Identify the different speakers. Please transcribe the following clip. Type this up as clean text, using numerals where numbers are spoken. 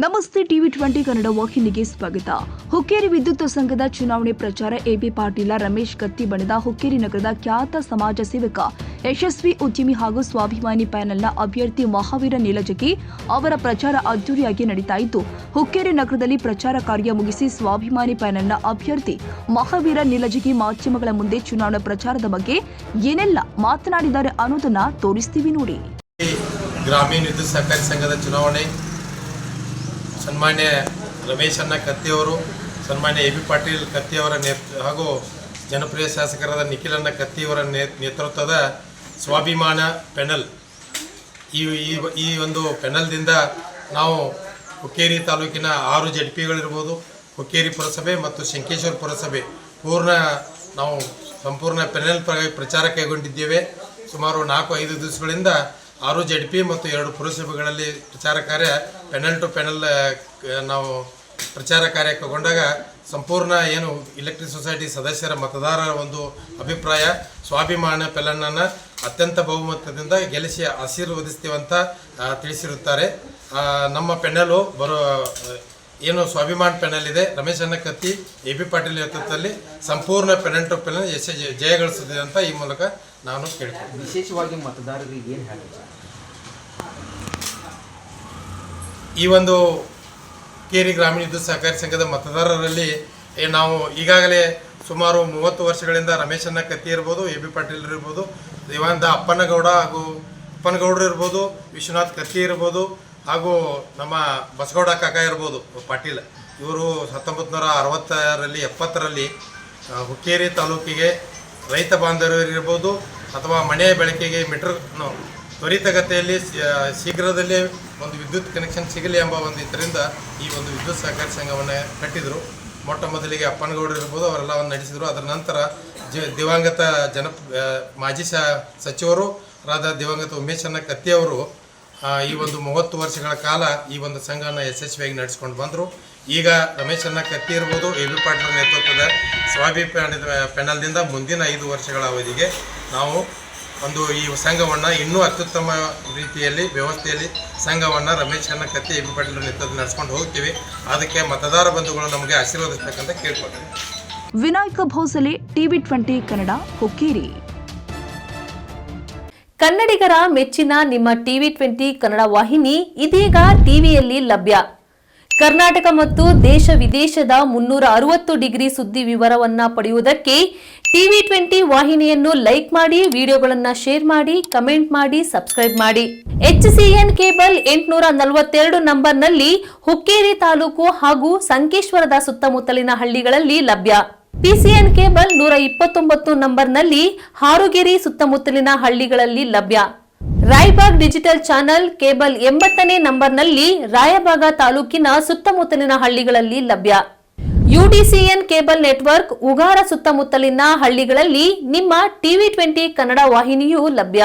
Speaker 1: ನಮಸ್ತೆ ಟಿವಿ20 ಕನ್ನಡ ವಾಹಿನಿಗೆ ಸ್ವಾಗತ. ಹುಕ್ಕೇರಿ ವಿದ್ಯುತ್ ಸಂಘದ ಚುನಾವಣೆ ಪ್ರಚಾರ. ಎಬಿ ಪಾಟೀಲ, ರಮೇಶ್ ಕತ್ತಿ ಬಣದ ಹುಕ್ಕೇರಿ ನಗರದ ಖ್ಯಾತ ಸಮಾಜ ಸೇವಕ, ಯಶಸ್ವಿ ಉದ್ಯಮಿ ಹಾಗೂ ಸ್ವಾಭಿಮಾನಿ ಪ್ಯಾನೆಲ್ನ ಅಭ್ಯರ್ಥಿ ಮಹಾವೀರ ನಿಲಜಗಿ ಅವರ ಪ್ರಚಾರ ಅದ್ದೂರಿಯಾಗಿ ನಡೀತಾ ಇದ್ದು, ಹುಕ್ಕೇರಿ ನಗರದಲ್ಲಿ ಪ್ರಚಾರ ಕಾರ್ಯ ಮುಗಿಸಿ ಸ್ವಾಭಿಮಾನಿ ಪ್ಯಾನೆಲ್ನ ಅಭ್ಯರ್ಥಿ ಮಹಾವೀರ ನಿಲಜಗಿ ಮಾಧ್ಯಮಗಳ ಮುಂದೆ ಚುನಾವಣಾ ಪ್ರಚಾರದ ಬಗ್ಗೆ ಏನೆಲ್ಲ ಮಾತನಾಡಿದ್ದಾರೆ ಅನ್ನೋದನ್ನ ತೋರಿಸ್ತೀವಿ ನೋಡಿ.
Speaker 2: ಗ್ರಾಮೀಣ ವಿದ್ಯುತ್ ಸಹಕಾರಿ ಸಂಘದ ಚುನಾವಣೆ ಸನ್ಮಾನ್ಯ ರಮೇಶ್ ಅಣ್ಣ ಕತ್ತಿಯವರು, ಸನ್ಮಾನ್ಯ ಎಬಿ ಪಾಟೀಲ್ ಕತ್ತಿಯವರ ಹಾಗೂ ಜನಪ್ರಿಯ ಶಾಸಕರಾದ ನಿಖಿಲ್ ಅಣ್ಣ ಕತ್ತಿಯವರ ನೇತೃತ್ವದ ಸ್ವಾಭಿಮಾನ ಪೆನಲ್, ಈ ಒಂದು ಪೆನಲ್ದಿಂದ ನಾವು ಹುಕ್ಕೇರಿ ತಾಲೂಕಿನ 6 ಜಡ್ಪಿಗಳಿರ್ಬೋದು, ಹುಕ್ಕೇರಿ ಪುರಸಭೆ ಮತ್ತು ಶಂಕೇಶ್ವರ ಪುರಸಭೆ ನಾವು ಸಂಪೂರ್ಣ ಪೆನಲ್ ಪ್ರಚಾರ ಕೈಗೊಂಡಿದ್ದೇವೆ. ಸುಮಾರು 4-5 ದಿವಸಗಳಿಂದ 6 ಜಡ್ಪಿ ಮತ್ತು 2 ಪುರಸಭೆಗಳಲ್ಲಿ ಪ್ರಚಾರ ಕಾರ್ಯ ಪೆನಲ್ ಟು ಪೆನಲ್ ನಾವು ಪ್ರಚಾರ ಕಾರ್ಯ ಕೈಗೊಂಡಾಗ ಸಂಪೂರ್ಣ ಏನು ಇಲೆಕ್ಟ್ರಿಕ್ ಸೊಸೈಟಿ ಸದಸ್ಯರ ಮತದಾರರ ಒಂದು ಅಭಿಪ್ರಾಯ ಸ್ವಾಭಿಮಾನ ಪೆನಲನ್ನು ಅತ್ಯಂತ ಬಹುಮತದಿಂದ ಗೆಲ್ಲಿಸಿ ಆಶೀರ್ವದಿಸ್ತೀವಂತ ತಿಳಿಸಿರುತ್ತಾರೆ. ನಮ್ಮ ಪೆನಲು ಏನು ಸ್ವಾಭಿಮಾನ ಪೆನಲ್ ಇದೆ, ರಮೇಶ್ ಅಣ್ಣ ಕತ್ತಿ, ಎಬಿ ಪಾಟೀಲ್ ನೇತೃತ್ವದಲ್ಲಿ ಸಂಪೂರ್ಣ ಪೆನಲ್ ಟು ಪೆನಲ್ ಜಯಗಳಿಸುತ್ತದೆ ಅಂತ ಈ ಮೂಲಕ ನಾನು ಕೇಳ್ತೀನಿ.
Speaker 3: ವಿಶೇಷವಾಗಿ ಮತದಾರರಿಗೆ ಏನು ಹೇಳ್ತಾರೆ?
Speaker 2: ಈ ಒಂದು ಹುಕ್ಕೇರಿ ಗ್ರಾಮೀಣ ವಿದ್ಯುತ್ ಸಹಕಾರಿ ಸಂಘದ ಮತದಾರರಲ್ಲಿ ನಾವು ಈಗಾಗಲೇ ಸುಮಾರು 30 ವರ್ಷಗಳಿಂದ ರಮೇಶ್ ಅಣ್ಣ ಕತ್ತಿ ಇರ್ಬೋದು, ಎಬಿ ಪಾಟೀಲ್ ಇರ್ಬೋದು, ದಿವಂಗತ ಅಪ್ಪನಗೌಡ ಹಾಗೂ ಅಪ್ಪನಗೌಡರು ಇರ್ಬೋದು, ವಿಶ್ವನಾಥ್ ಕತ್ತಿ ಇರ್ಬೋದು, ಹಾಗೂ ನಮ್ಮ ಬಸಗೌಡ ಕಾಕ ಇರ್ಬೋದು ಪಾಟೀಲ್, ಇವರು 1960ರಲ್ಲಿ 70ರಲ್ಲಿ ಹುಕ್ಕೇರಿ ತಾಲೂಕಿಗೆ ರೈತ ಬಾಂಧವರಿರ್ಬೋದು ಅಥವಾ ಮನೆ ಬೆಳಕಿಗೆ ತ್ವರಿತಗತಿಯಲ್ಲಿ ಶೀಘ್ರದಲ್ಲೇ ಒಂದು ವಿದ್ಯುತ್ ಕನೆಕ್ಷನ್ ಸಿಗಲಿ ಎಂಬ ಒಂದು ಇದರಿಂದ ಈ ಒಂದು ವಿದ್ಯುತ್ ಸಹಕಾರಿ ಸಂಘವನ್ನು ಕಟ್ಟಿದರು. ಮೊಟ್ಟ ಮೊದಲಿಗೆ ಅಪ್ಪನಗೌಡರು ಇರ್ಬೋದು, ಅವರೆಲ್ಲ ನಡೆಸಿದರು. ಅದರ ನಂತರ ದಿವಂಗತ ಮಾಜಿ ಸಚಿವರು ಆದ ದಿವಂಗತ ಉಮೇಶ್ ಅಣ್ಣ ಕತ್ತಿಯವರು ಈ ಒಂದು 30 ವರ್ಷಗಳ ಕಾಲ ಈ ಒಂದು ಸಂಘನ ಯಶಸ್ವಿಯಾಗಿ ನಡೆಸ್ಕೊಂಡು ಬಂದರು. ಈಗ ರಮೇಶ್ ಅಣ್ಣ ಕತ್ತಿ ಇರ್ಬೋದು, ಎಬಿ ಪಾಟೀಲ್ ನೇತೃತ್ವದ ಪೆನಲ್ದಿಂದ ಮುಂದಿನ 5 ವರ್ಷಗಳ ಅವಧಿಗೆ ನಾವು ಈ ಸಂಘವನ್ನು ಇನ್ನೂ ಅತ್ಯುತ್ತಮ ರೀತಿಯಲ್ಲಿ ವ್ಯವಸ್ಥೆಯಲ್ಲಿ ಸಂಘವನ್ನು ರಮೇಶ್ ಅಣ್ಣ ಕತ್ತಿ, ಎಬಿ ಪಾಟೀಲ್ ನೇತೃತ್ವದಲ್ಲಿ ನಡೆಸ್ಕೊಂಡು ಹೋಗ್ತೀವಿ. ಅದಕ್ಕೆ ಮತದಾರ ಬಂಧುಗಳು ನಮಗೆ ಆಶೀರ್ವದಿಸಬೇಕಂತ ಕೇಳ್ಕೊಳ್ತೀನಿ.
Speaker 1: ವಿನಾಯಕ ಭೋಸಲೆ, ಟಿವಿ20 ಕನ್ನಡ, ಹುಕ್ಕೇರಿ.
Speaker 4: ಕನ್ನಡಿಗರ ಮೆಚ್ಚಿನ ನಿಮ್ಮ ಟಿವಿ20 ಕನ್ನಡ ವಾಹಿನಿ ಇದೀಗ ಟಿವಿಯಲ್ಲಿ ಲಭ್ಯ. ಕರ್ನಾಟಕ ಮತ್ತು ದೇಶ ವಿದೇಶದ 360 ಡಿಗ್ರಿ ಸುದ್ದಿ ವಿವರವನ್ನ ಪಡೆಯುವುದಕ್ಕೆ ಟಿವಿ20 ವಾಹಿನಿಯನ್ನು ಲೈಕ್ ಮಾಡಿ, ವಿಡಿಯೋಗಳನ್ನು ಶೇರ್ ಮಾಡಿ, ಕಮೆಂಟ್ ಮಾಡಿ, ಸಬ್ಸ್ಕ್ರೈಬ್ ಮಾಡಿ. HCN ಕೇಬಲ್ 842 ನಂಬರ್ನಲ್ಲಿ ಹುಕ್ಕೇರಿ ತಾಲೂಕು ಹಾಗೂ ಸಂಕೇಶ್ವರದ ಸುತ್ತಮುತ್ತಲಿನ ಹಳ್ಳಿಗಳಲ್ಲಿ ಲಭ್ಯ. PCN ಕೇಬಲ್ 129 ನಂಬರ್ನಲ್ಲಿ ಹಾರುಗೆರೆ ಸುತ್ತಮುತ್ತಲಿನ ಹಳ್ಳಿಗಳಲ್ಲಿ ಲಭ್ಯ. ರಾಯಬಾಗ್ ಡಿಜಿಟಲ್ ಚಾನೆಲ್ ಕೇಬಲ್ 80ನೇ ನಂಬರ್ನಲ್ಲಿ ರಾಯಬಾಗ ತಾಲೂಕಿನ ಸುತ್ತಮುತ್ತಲಿನ ಹಳ್ಳಿಗಳಲ್ಲಿ ಲಭ್ಯ. UDCN ಕೇಬಲ್ ನೆಟ್ವರ್ಕ್ ಉಗಾರ ಸುತ್ತಮುತ್ತಲಿನ ಹಳ್ಳಿಗಳಲ್ಲಿ ನಿಮ್ಮ ಟಿವಿ20 ಕನ್ನಡ ವಾಹಿನಿಯೂ ಲಭ್ಯ.